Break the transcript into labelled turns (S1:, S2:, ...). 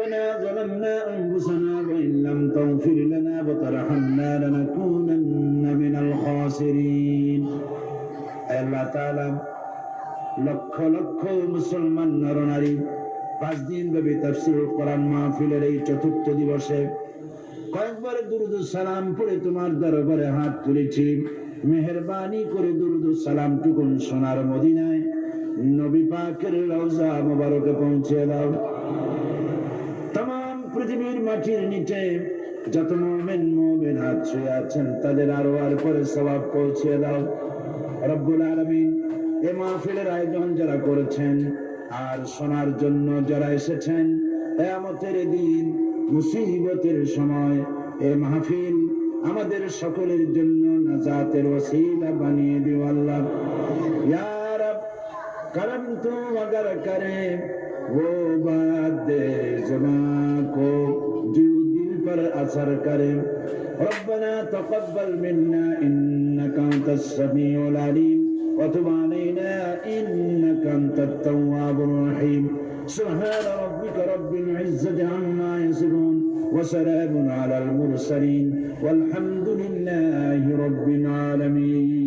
S1: ربنا ظلمنا أنفسنا وإن لم تغفر لنا وترحمنا لنكونن من الخاسرين আল্লাহ তাআলা লক্ষ লক্ষ মুসলমান নরনারী 5 দিন ব্যাপী তাফসীরুল কোরআন মাহফিলের এই চতুর্থ দিবসে কয়েকবার দুরূদ ও সালাম পড়ে তোমার দরবারে হাত তুলেছি। মেহেরবানি করে দুরূদ ও সালাম টুকুন সোনার মদিনায় নবী পাকের রওজা মোবারকে পৌঁছে দাও। तमाम পৃথিবীর মাটির নিচে যত মুমিন মুমিনাত শুয়ে আছেন তাদের আরওয়ার পরে সওয়াব পৌঁছে দাও রব্বুল আলামিন। এই মাহফিলের আয়োজন যারা করেছেন আর শোনার জন্য যারা এসেছেন, কিয়ামতের দিন মুসিবতের সময় এই মাহফিল আমাদের সকলের জন্য নাজাতের ওসিলা বানিয়ে দিও আল্লাহ। ইয়া রব करम तो अगर करे वो बात दे ज़बान को जो दिल पर असर करे। रब्बना तक़ब्बल मिन्ना इन्नका अंतस समीउल अलीम व तुब अलैना इन्नका अंतत तव्वाबुर रहीम। सुब्हान रब्बिका रब्बिल इज़्ज़ति अम्मा यसिफून व सलामुन अलल मुरसलीन वल्हम्दुलिल्लाहि रब्बिल आलमीन।